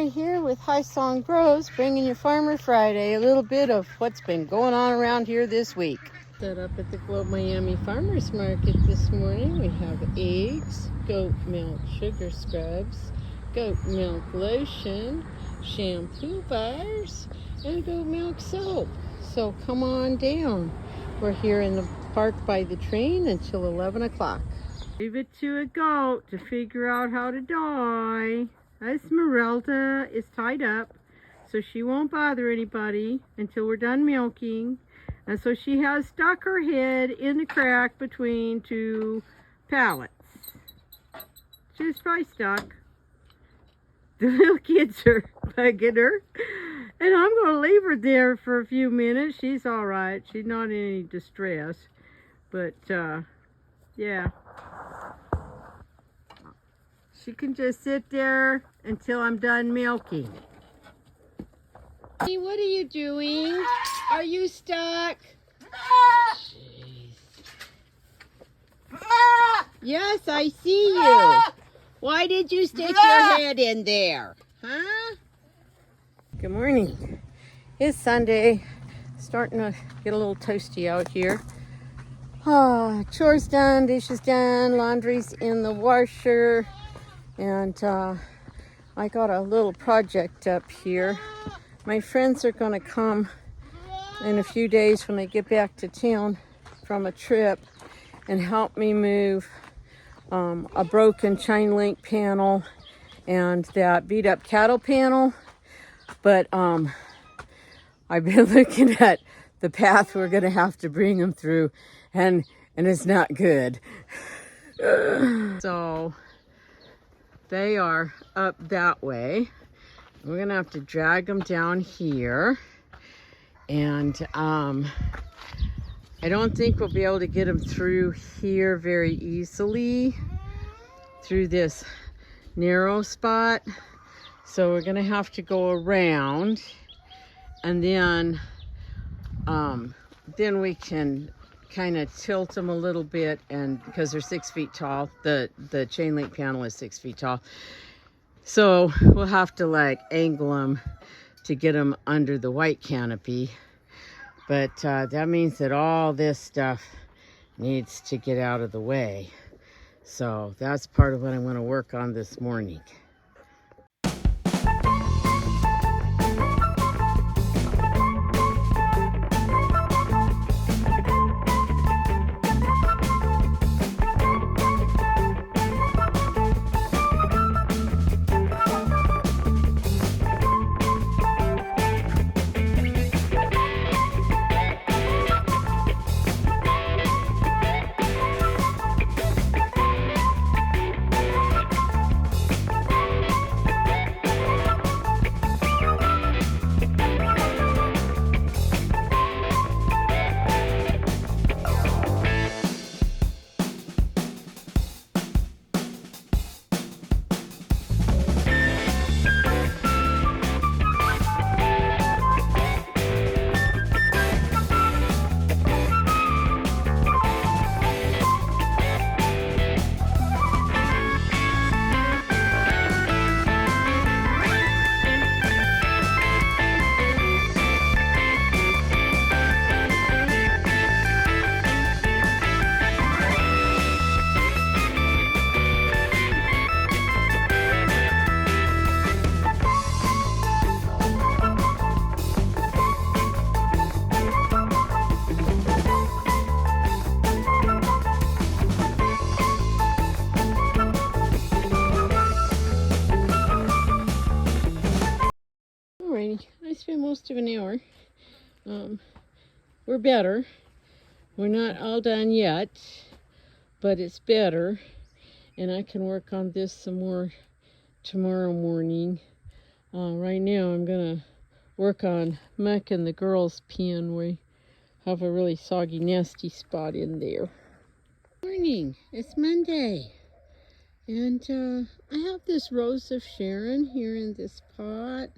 Mary here with High Song Grows, bringing you Farmer Friday, a little bit of what's been going on around here this week. Set up at the Globe Miami Farmers Market this morning. We have eggs, goat milk sugar scrubs, goat milk lotion, shampoo bars, and goat milk soap. So come on down. We're here in the park by the train until 11 o'clock. Leave it to a goat to figure out how to die. Esmeralda is tied up, so she won't bother anybody until we're done milking. And so she has stuck her head in the crack between two pallets. She's probably stuck. The little kids are bugging her. And I'm going to leave her there for a few minutes. She's all right. She's not in any distress. But, yeah. She can just sit there until I'm done milking. Hey, what are you doing? Are you stuck? Jeez. Yes, I see you. Why did you stick your head in there? Huh? Good morning. It's Sunday. Starting to get a little toasty out here. Chores done, dishes done, laundry's in the washer. And I got a little project up here. My friends are going to come in a few days when they get back to town from a trip and help me move a broken chain link panel and that beat up cattle panel. But I've been looking at the path we're going to have to bring them through, and it's not good. So they are up that way. We're gonna have to drag them down here. And I don't think we'll be able to get them through here very easily, through this narrow spot. So we're gonna have to go around, and then we can kind of tilt them a little bit, and because they're 6 feet tall, the chain link panel is 6 feet tall, so we'll have to like angle them to get them under the white canopy. But that means that all this stuff needs to get out of the way, so that's part of what I'm going to work on this morning. I spent most of an hour. We're better. We're not all done yet, but it's better. And I can work on this some more tomorrow morning. Right now I'm going to work on mucking the girls' pen. We have a really soggy, nasty spot in there. Morning. It's Monday. And I have this Rose of Sharon here in this pot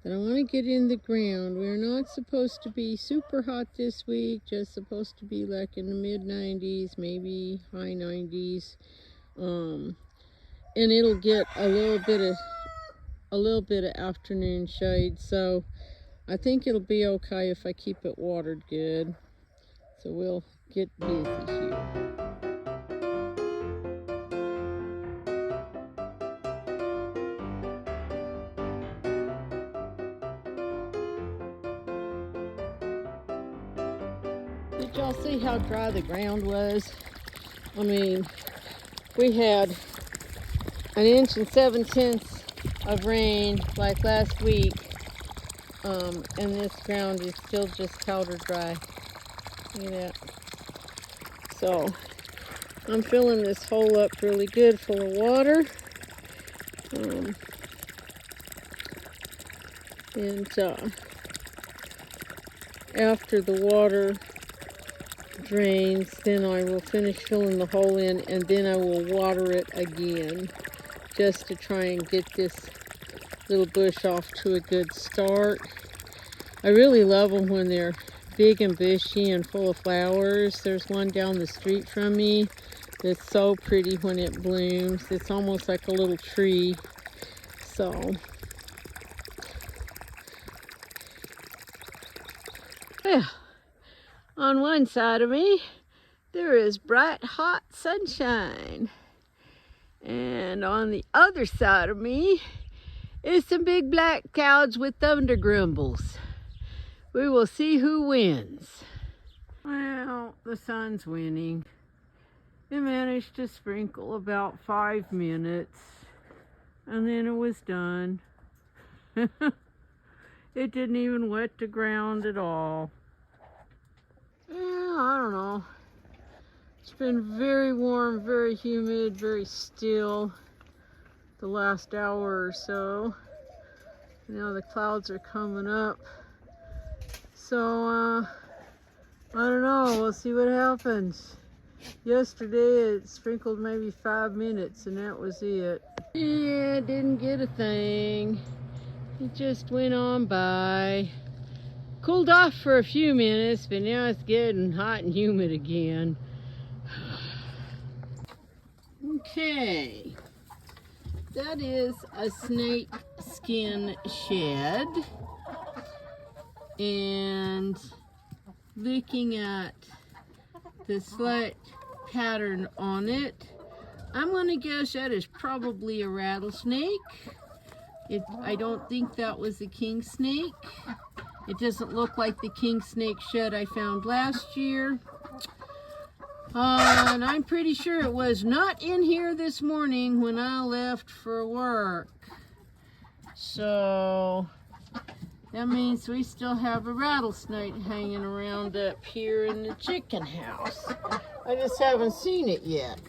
that I want to get in the ground. We're not supposed to be super hot this week, just supposed to be like in the mid 90s, maybe high 90s. And it'll get a little bit of a little bit of afternoon shade, so I think it'll be okay if I keep it watered good. So we'll get busy here. Did y'all see how dry the ground was? I mean, we had 1 inch and 7/10 of rain like last week, and this ground is still just powder dry. Look at that. So I'm filling this hole up really good full of water. After the water drains, then I will finish filling the hole in, and then I will water it again just to try and get this little bush off to a good start. I really love them when they're big and bushy and full of flowers. There's one down the street from me that's so pretty when it blooms. It's almost like a little tree. So well, on one side of me there is bright hot sunshine, and on the other side of me is some big black clouds with thunder grumbles. We will see who wins. Well, the sun's winning. It managed to sprinkle about 5 minutes, and then it was done. It didn't even wet the ground at all. Yeah, I don't know. It's been very warm, very humid, very still the last hour or so. Now the clouds are coming up. So, I don't know. We'll see what happens. Yesterday it sprinkled maybe 5 minutes, and that was it. Yeah, didn't get a thing. It just went on by. Cooled off for a few minutes, but now it's getting hot and humid again. Okay. That is a snake skin shed. And looking at the slight pattern on it, I'm gonna guess that is probably a rattlesnake. I don't think that was a king snake. It doesn't look like the king snake shed I found last year. And I'm pretty sure it was not in here this morning when I left for work. So that means we still have a rattlesnake hanging around up here in the chicken house. I just haven't seen it yet.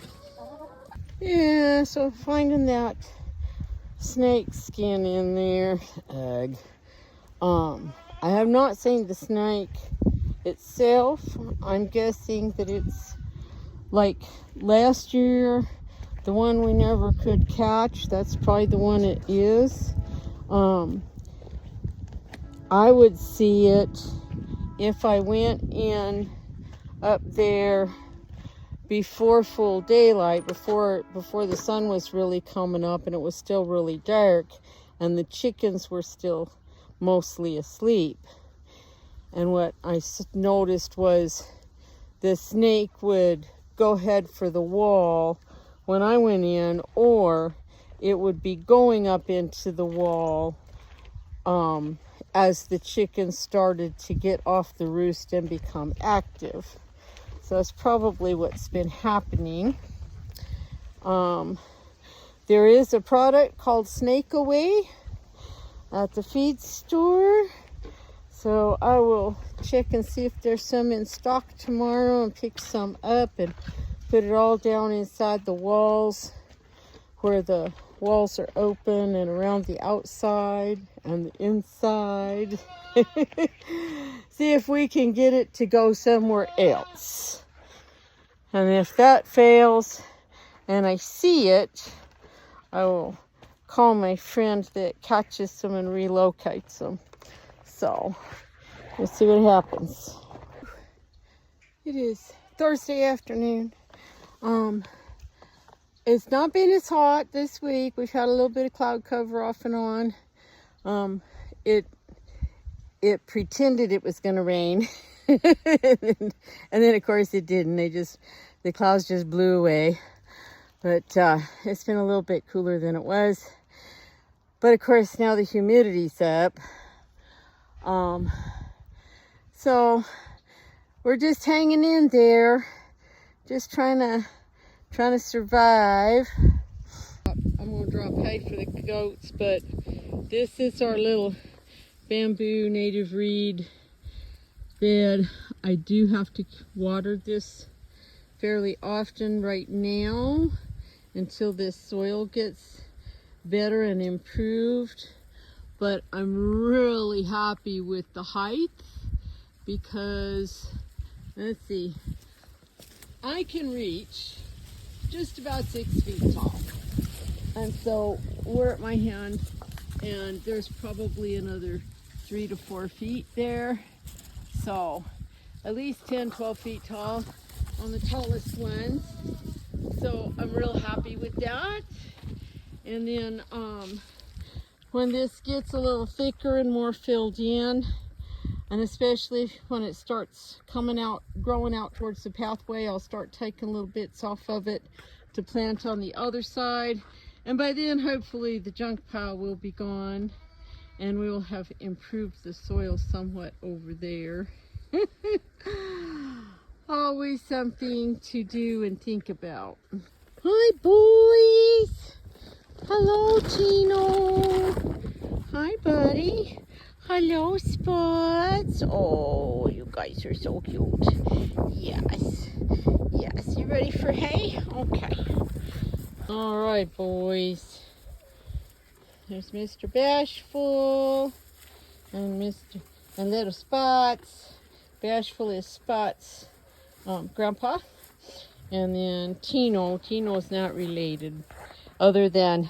Yeah, so finding that snake skin in there. Ugh. I have not seen the snake itself. I'm guessing that it's like last year, the one we never could catch. That's probably the one it is. I would see it if I went in up there before full daylight, before the sun was really coming up and it was still really dark and the chickens were still mostly asleep. And what I noticed was the snake would go head for the wall when I went in, or it would be going up into the wall as the chickens started to get off the roost and become active. So that's probably what's been happening. There is a product called Snake Away at the feed store. So I will check and see if there's some in stock tomorrow and pick some up and put it all down inside the walls where the walls are open and around the outside and the inside. See if we can get it to go somewhere else. And if that fails and I see it, I will call my friend that catches them and relocates them. So we'll see what happens. It is Thursday afternoon. It's not been as hot this week. We've had a little bit of cloud cover off and on. It pretended it was going to rain. And then of course it didn't. The clouds just blew away. But it's been a little bit cooler than it was. But of course now the humidity's up. So we're just hanging in there, just trying to survive. I'm gonna drop hay for the goats, but this is our little bamboo native reed bed. I do have to water this fairly often right now until this soil gets better and improved, but I'm really happy with the height because, let's see, I can reach just about 6 feet tall, and so we're at my hand, and there's probably another 3 to 4 feet there, so at least 10-12 feet tall on the tallest ones. So I'm real happy with that. And then when this gets a little thicker and more filled in, and especially when it starts coming out, growing out towards the pathway, I'll start taking little bits off of it to plant on the other side. And by then, hopefully, the junk pile will be gone and we will have improved the soil somewhat over there. Always something to do and think about. Hi, boys. Hello, Tino. Hi, buddy. Hello, Spots. Oh, you guys are so cute. Yes. Yes, you ready for hay? Okay. All right, boys. There's Mr. Bashful and little Spots. Bashful is Spots' grandpa. And then Tino. Tino's not related, other than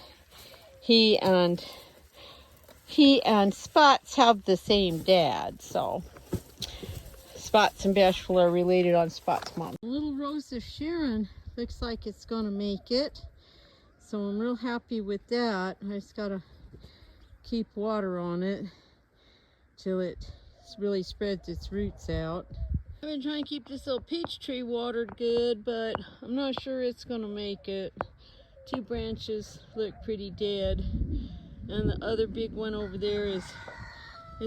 he and Spots have the same dad. So Spots and Bashful are related on Spots' mom. Little Rose of Sharon looks like it's gonna make it. So I'm real happy with that. I just gotta keep water on it till it really spreads its roots out. I've been trying to keep this little peach tree watered good, but I'm not sure it's gonna make it. 2 branches look pretty dead, and the other big one over there it's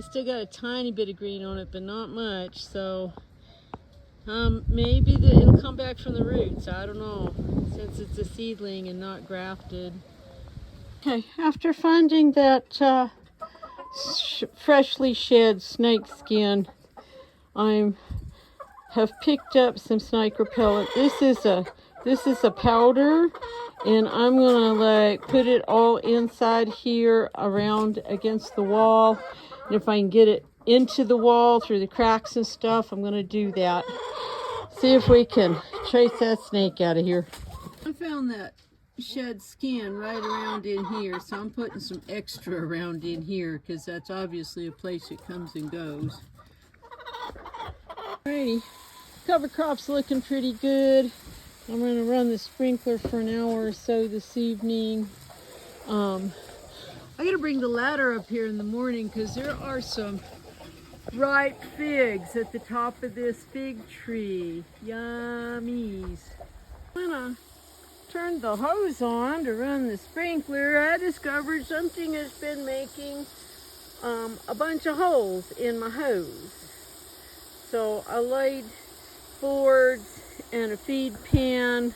still got a tiny bit of green on it, but not much. So maybe it'll come back from the roots. I don't know, since it's a seedling and not grafted. Okay, after finding that freshly shed snake skin, I have picked up some snake repellent. This is a powder, and I'm gonna put it all inside here around against the wall. And if I can get it into the wall through the cracks and stuff, I'm gonna do that. See if we can chase that snake out of here. I found that shed skin right around in here, so I'm putting some extra around in here because that's obviously a place it comes and goes. Alrighty, cover crop's looking pretty good. I'm going to run the sprinkler for an hour or so this evening. I got to bring the ladder up here in the morning because there are some ripe figs at the top of this fig tree. Yummies. When I turned the hose on to run the sprinkler, I discovered something has been making a bunch of holes in my hose. So I laid boards and a feed pan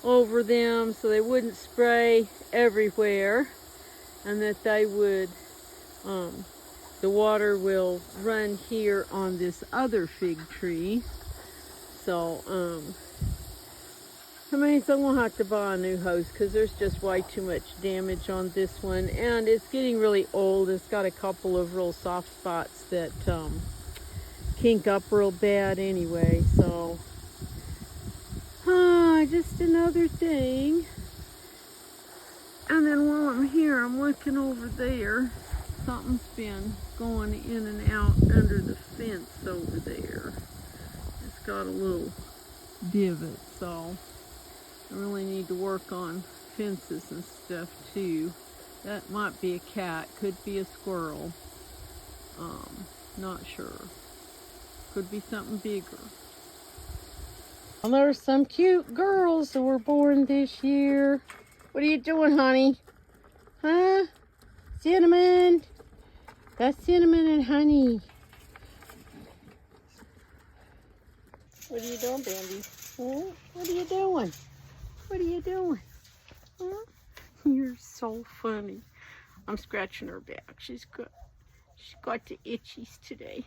over them so they wouldn't spray everywhere, and that they would the water will run here on this other fig tree. So that means I'm gonna have to buy a new hose because there's just way too much damage on this one, and it's getting really old. It's got a couple of real soft spots that kink up real bad anyway. So just another thing. And then while I'm here, I'm looking over there. Something's been going in and out under the fence over there. It's got a little divot, so I really need to work on fences and stuff too. That might be a cat, could be a squirrel. Not sure. Could be something bigger. Well, there's some cute girls that were born this year. What are you doing, honey? Huh? Cinnamon? That's Cinnamon and Honey. What are you doing, Bambi? Huh? What are you doing? What are you doing? Huh? You're so funny. I'm scratching her back. She's got the itchies today.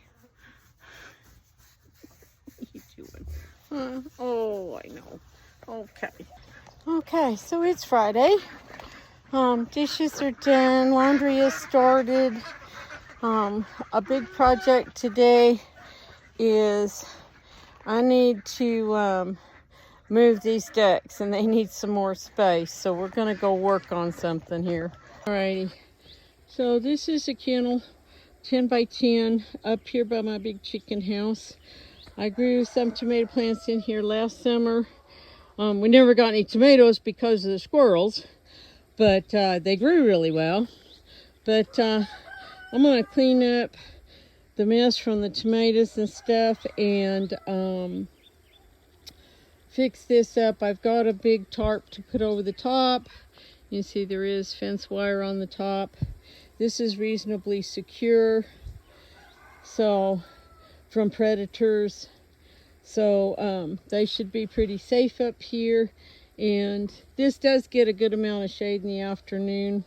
What are you doing? Huh? Oh, I know. Okay. Okay, so it's Friday. Dishes are done. Laundry is started. A big project today is I need to move these ducks, and they need some more space. So we're gonna go work on something here. Alrighty. So this is a kennel, 10 by 10, up here by my big chicken house. I grew some tomato plants in here last summer. We never got any tomatoes because of the squirrels, but they grew really well. But I'm gonna clean up the mess from the tomatoes and stuff and fix this up. I've got a big tarp to put over the top. You see there is fence wire on the top. This is reasonably secure, so from predators. So they should be pretty safe up here. And this does get a good amount of shade in the afternoon.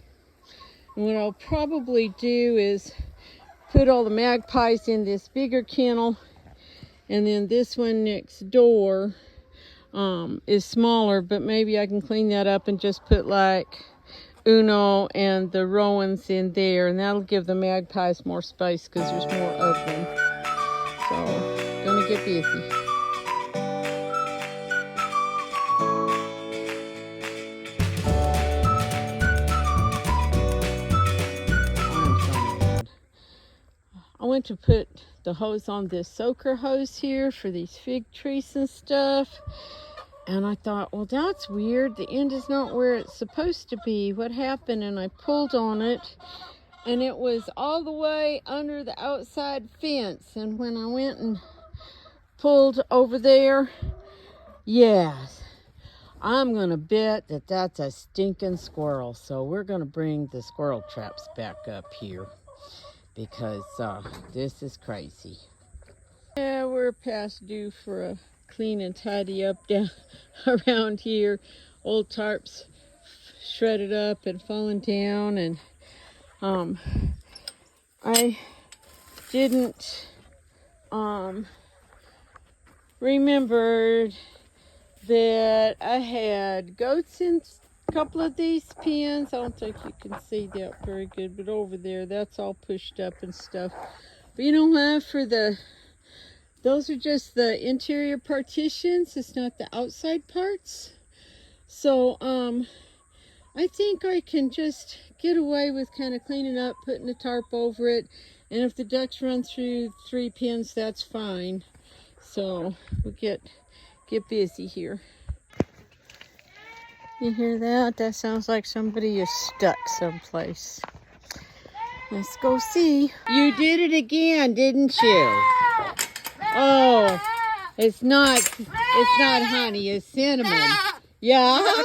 And what I'll probably do is put all the magpies in this bigger kennel. And then this one next door is smaller, but maybe I can clean that up and just put like Uno and the Rowans in there. And that'll give the magpies more space because there's more of them. So, gonna get busy. I went to put the hose on this soaker hose here for these fig trees and stuff. And I thought, well, that's weird. The end is not where it's supposed to be. What happened? And I pulled on it, and it was all the way under the outside fence. And when I went and pulled over there, yes, I'm going to bet that that's a stinking squirrel. So we're going to bring the squirrel traps back up here, because this is crazy. Yeah, we're past due for a clean and tidy up down around here. Old tarps shredded up and fallen down, and I didn't remember that I had goats in a couple of these pens. I don't think you can see that very good, but over there, that's all pushed up and stuff. But you know what? Those are just the interior partitions. It's not the outside parts. So I think I can just get away with kind of cleaning up, putting a tarp over it. And if the ducks run through 3 pens, that's fine. So we'll get busy here. You hear that? That sounds like somebody is stuck someplace. Let's go see. You did it again, didn't you? Oh, it's not honey, it's cinnamon. Yeah?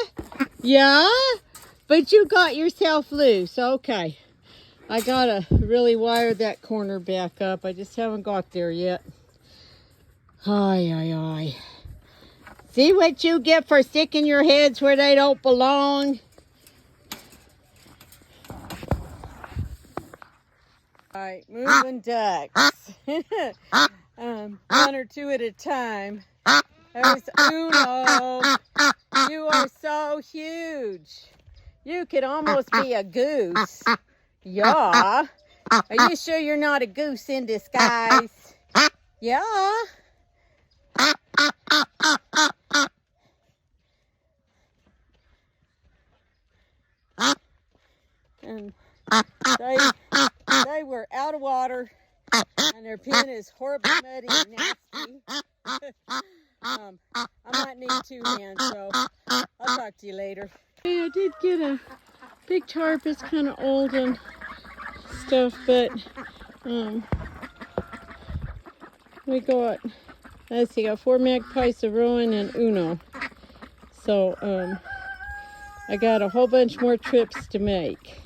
Yeah? But you got yourself loose. Okay. I gotta really wire that corner back up. I just haven't got there yet. Ay, ay, ay. See what you get for sticking your heads where they don't belong? All right, moving ducks. 1 or 2 at a time. There's Uno. You are so huge. You could almost be a goose. Yeah. Are you sure you're not a goose in disguise? Yeah. And they were out of water, and their pen is horribly muddy and nasty. I might need 2 hands, so I'll talk to you later. Hey, I did get a big tarp. It's kind of old and stuff, but we got, let's see, got 4 magpies, a rowan, and Uno. So I got a whole bunch more trips to make,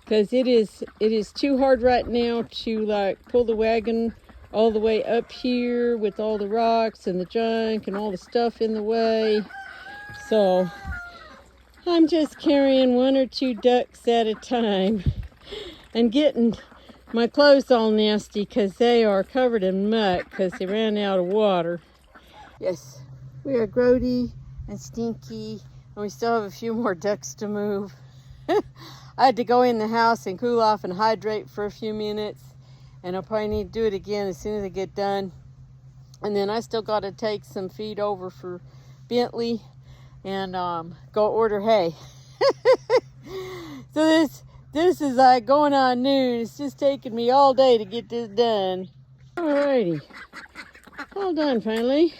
because it is too hard right now to like pull the wagon all the way up here with all the rocks and the junk and all the stuff in the way. So I'm just carrying 1 or 2 ducks at a time and getting my clothes all nasty because they are covered in muck because they ran out of water. Yes, we are grody and stinky, and we still have a few more ducks to move. I had to go in the house and cool off and hydrate for a few minutes, and I'll probably need to do it again as soon as I get done. And then I still got to take some feed over for Bentley and go order hay. So this is like going on noon. It's just taking me all day to get this done. Alrighty, all done finally.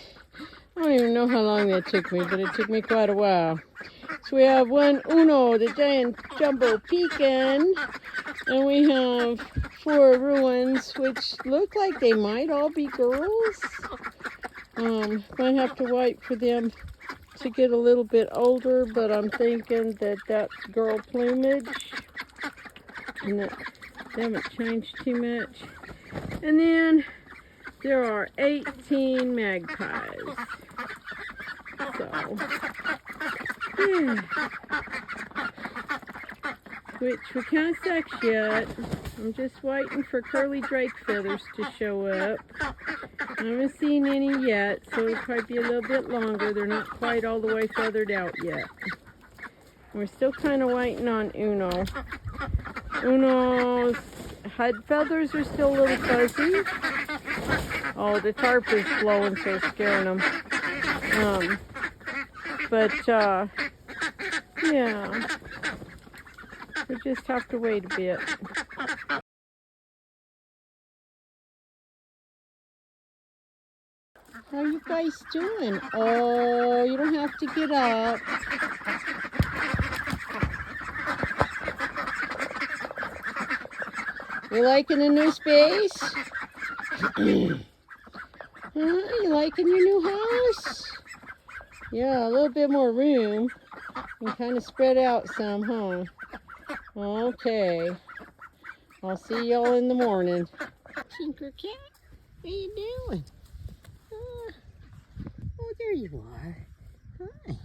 I don't even know how long that took me, but it took me quite a while. So we have 1 Uno, the giant jumbo pecan, and we have 4 ruins, which look like they might all be girls. Might have to wait for them to get a little bit older, but I'm thinking that that's girl plumage, and that they haven't changed too much. And then there are 18 magpies. So, yeah. Which we can't sex yet. I'm just waiting for curly drake feathers to show up. I haven't seen any yet, so it'll probably be a little bit longer. They're not quite all the way feathered out yet. We're still kind of waiting on Uno. Uno's head feathers are still a little fuzzy. Oh, the tarp is blowing, so it's scaring them. Yeah, we just have to wait a bit. How are you guys doing? Oh, you don't have to get up. You liking the new space? You liking your new house? Yeah, a little bit more room. And kind of spread out some, huh? Okay. I'll see y'all in the morning. Tinker Cat, what are you doing? Oh, there you are. Hi.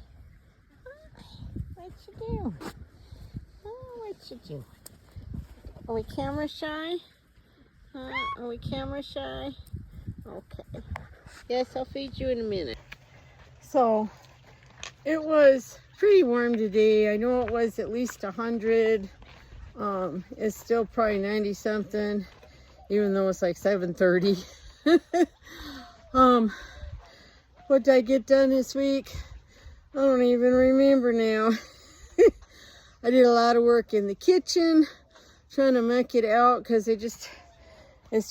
Hi. What you doing? Oh, what you doing? Are we camera shy? Are we camera shy? Okay. Yes, I'll feed you in a minute. So, it was pretty warm today. I know it was at least 100. It's still probably 90 something, even though it's like 7:30. What did I get done this week? I don't even remember now. I did a lot of work in the kitchen, trying to muck it out because it's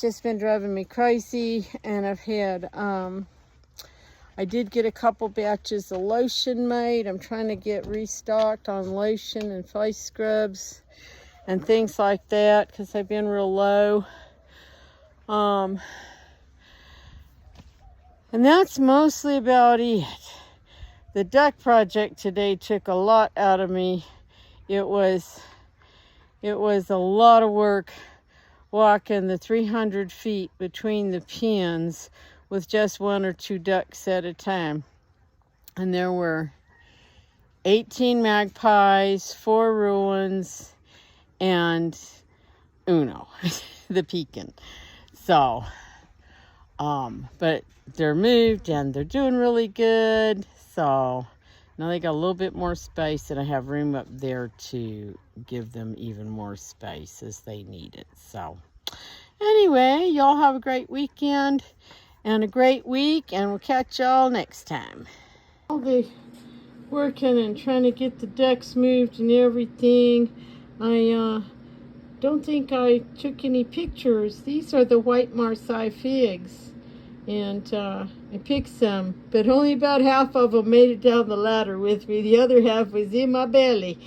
just been driving me crazy. And I've had, I did get a couple batches of lotion made. I'm trying to get restocked on lotion and face scrubs and things like that because I've been real low. And that's mostly about it. The duck project today took a lot out of me. It was a lot of work walking the 300 feet between the pens with just 1 or 2 ducks at a time. And there were 18 magpies, 4 ruins, and Uno, the pecan. So, but they're moved and they're doing really good. So now they got a little bit more space, and I have room up there to give them even more space as they need it. So anyway, y'all have a great weekend and a great week, and we'll catch y'all next time. All the working and trying to get the ducks moved and everything. I don't think I took any pictures. These are the White Marseille figs, And I picked some, but only about half of them made it down the ladder with me. The other half was in my belly.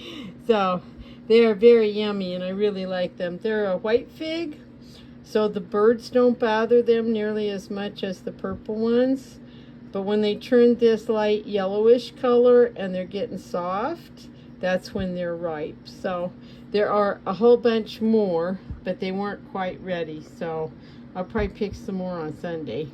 So they are very yummy, and I really like them. They're a white fig, so the birds don't bother them nearly as much as the purple ones. But when they turn this light yellowish color and they're getting soft, that's when they're ripe. So there are a whole bunch more, but they weren't quite ready. So I'll probably pick some more on Sunday.